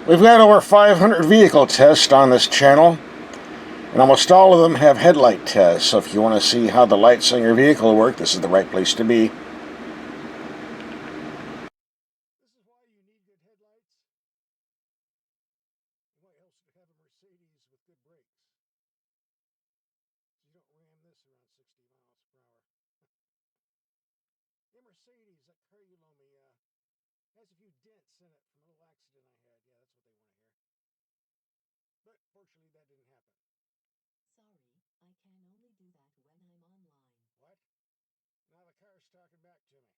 We've got over 500 vehicle tests on this channel, and almost all of them have headlight tests, so if you want to see how the lights on your vehicle work, this is the right place to be. This is why you need good headlights. Why else would have a Mercedes with good brakes? So you don't ram this around 60 miles per hour. The Mercedes, that car you loaned me, has a few dents in it from a little accident I had. Yeah, that's what they want to hear. But fortunately, that didn't happen. Sorry, I can only do that when I'm online. What? Now the car's talking back to me.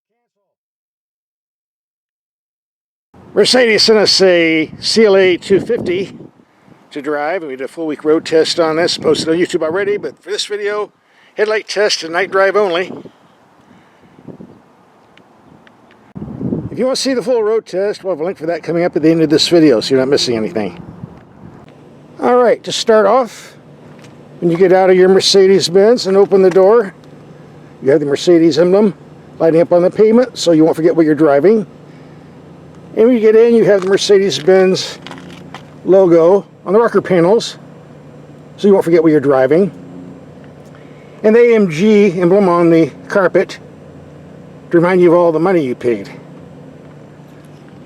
Cancel. Mercedes sent us a CLA250 to drive, and we did a full week road test on this. Posted on YouTube already, but for this video, headlight test and night drive only. If you want to see the full road test, we'll have a link for that coming up at the end of this video, so you're not missing anything. Alright, to start off, when you get out of your Mercedes-Benz and open the door, you have the Mercedes emblem lighting up on the pavement, so you won't forget what you're driving. And when you get in, you have the Mercedes-Benz logo on the rocker panels, so you won't forget what you're driving. And the AMG emblem on the carpet to remind you of all the money you paid.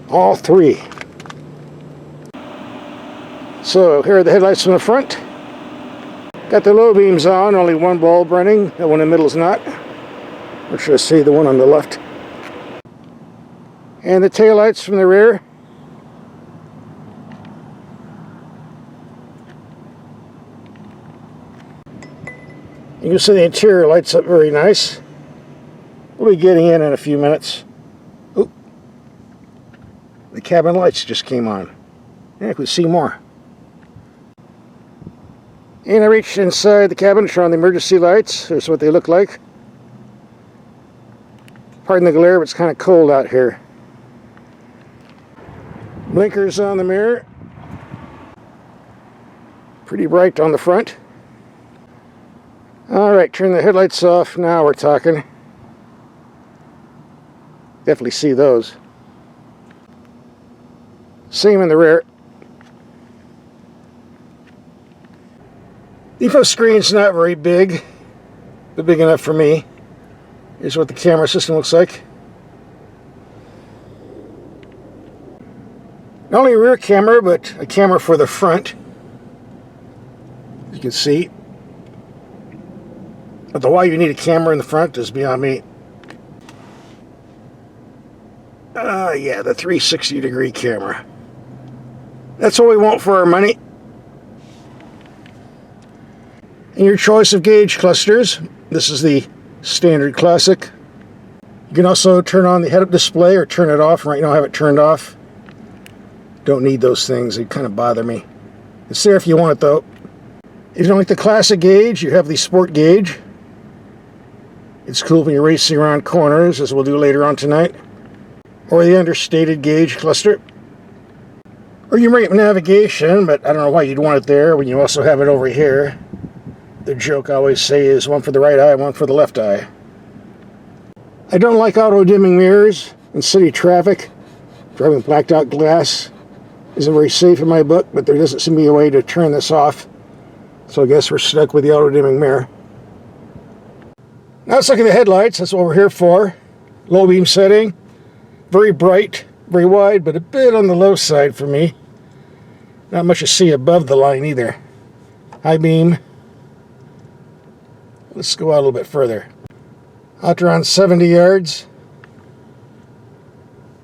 All three. So here are the headlights from the front. Got the low beams on, only one bulb running. That one in the middle is not. Or should I say the one on the left. And the taillights from the rear. You can see the interior lights up very nice. We'll be getting in a few minutes. Oop. The cabin lights just came on. Yeah, I could see more. And I reached inside the cabin to turn on the emergency lights. Here's what they look like. Pardon the glare, but it's kind of cold out here. Blinkers on the mirror. Pretty bright on the front. Alright, turn the headlights off. Now we're talking. Definitely see those. Same in the rear. The info screen's not very big, but big enough for me. Here's what the camera system looks like. Not only a rear camera, but a camera for the front. As you can see. But why you need a camera in the front is beyond me. Yeah, the 360-degree camera. That's what we want for our money. And your choice of gauge clusters. This is the standard classic. You can also turn on the head-up display or turn it off. Right now I have it turned off. Don't need those things. They kind of bother me. It's there if you want it though. If you don't like the classic gauge, you have the sport gauge. It's cool when you're racing around corners, as we'll do later on tonight. Or the understated gauge cluster. Or you might have navigation, but I don't know why you'd want it there when you also have it over here. The joke I always say is one for the right eye, one for the left eye. I don't like auto-dimming mirrors in city traffic. Driving blacked out glass isn't very safe in my book, but there doesn't seem to be a way to turn this off. So I guess we're stuck with the auto-dimming mirror. Now let's look at the headlights. That's what we're here for. Low beam setting. Very bright, very wide, but a bit on the low side for me. Not much to see above the line either. High beam. Let's go out a little bit further. Out to around 70 yards.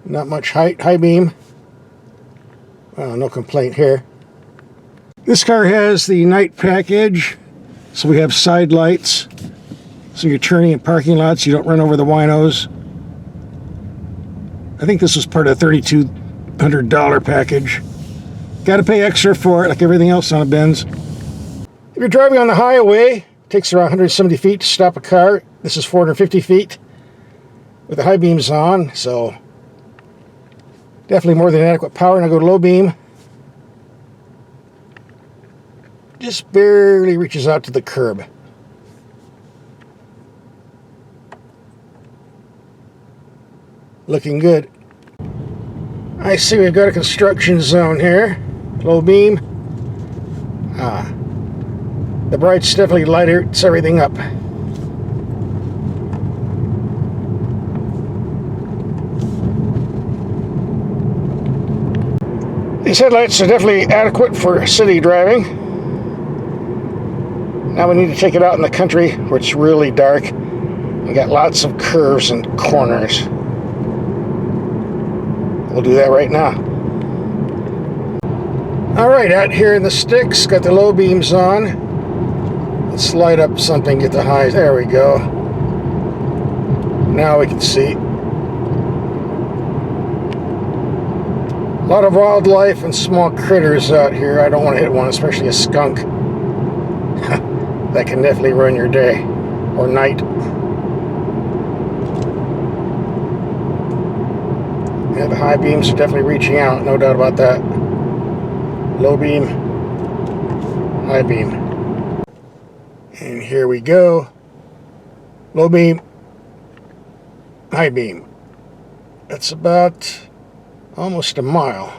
Not much height. High beam. Well, no complaint here. This car has the night package. So we have side lights. So you're turning in parking lots, you don't run over the winos. I think this was part of the $3,200 package. Got to pay extra for it, like everything else on a Benz. If you're driving on the highway, it takes around 170 feet to stop a car. This is 450 feet with the high beams on, so definitely more than adequate power. Now go to low beam. Just barely reaches out to the curb. Looking good. I see we've got a construction zone here. Low beam. The bright's definitely lights everything up. These headlights are definitely adequate for city driving. Now we need to take it out in the country where it's really dark. We got lots of curves and corners. We'll do that right now. Alright, out here in the sticks, got the low beams on. Let's light up something, get the highs. There we go. Now we can see. A lot of wildlife and small critters out here. I don't want to hit one, especially a skunk. That can definitely ruin your day or night. Yeah, the high beams are definitely reaching out, no doubt about that. Low beam, high beam. And here we go. Low beam, high beam. That's about almost a mile.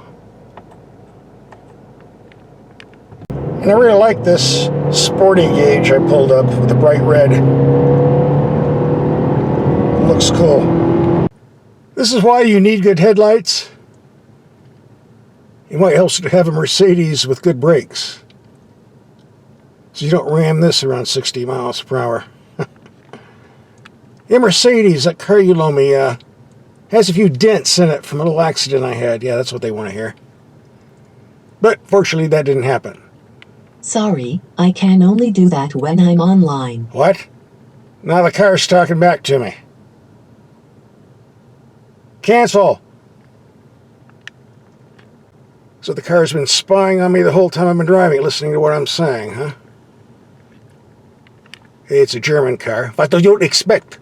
And I really like this sporty gauge I pulled up with the bright red. It looks cool. This is why you need good headlights. It might help to have a Mercedes with good brakes, so you don't ram this around 60 miles per hour. Yeah, Mercedes, that car you loaned me, has a few dents in it from a little accident I had. Yeah, that's what they want to hear. But fortunately, that didn't happen. Sorry, I can only do that when I'm online. What? Now the car's talking back to me. Cancel. So the car's been spying on me the whole time I've been driving, listening to what I'm saying, huh? Hey, it's a German car. What do you expect?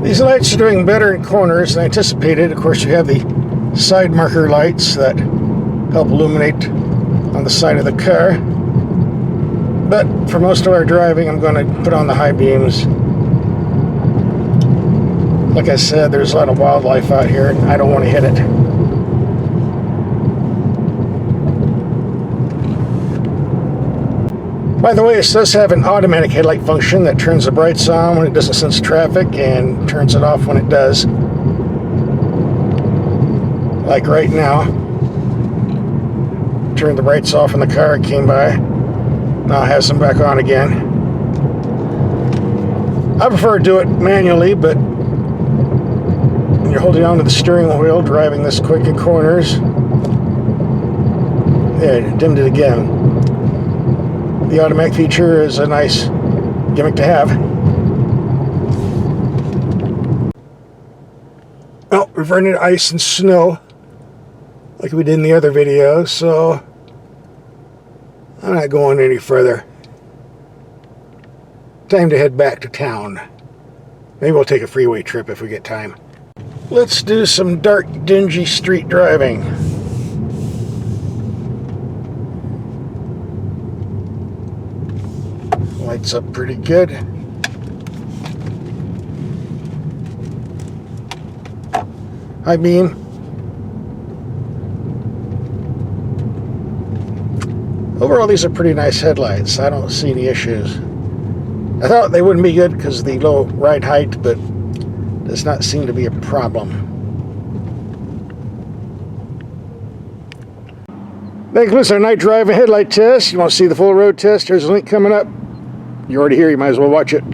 These lights are doing better in corners than anticipated. Of course, you have the side marker lights that help illuminate on the side of the car. But for most of our driving, I'm going to put on the high beams. Like I said, there's a lot of wildlife out here, and I don't want to hit it. By the way, this does have an automatic headlight function that turns the brights on when it doesn't sense traffic and turns it off when it does. Like right now. Turned the brights off when the car came by. Now it has them back on again. I prefer to do it manually, but when you're holding on to the steering wheel, driving this quick in corners. Yeah, it dimmed it again. The automatic feature is a nice gimmick to have. Oh, we've run into ice and snow like we did in the other video, so I'm not going any further. Time to head back to town. Maybe we'll take a freeway trip if we get time. Let's do some dark, dingy street driving. Lights up pretty good. High beam. Overall, these are pretty nice headlights. I don't see any issues. I thought they wouldn't be good because of the low ride height, but does not seem to be a problem. That concludes our night drive and headlight test. You want to see the full road test? There's a link coming up. You're already here, you might as well watch it.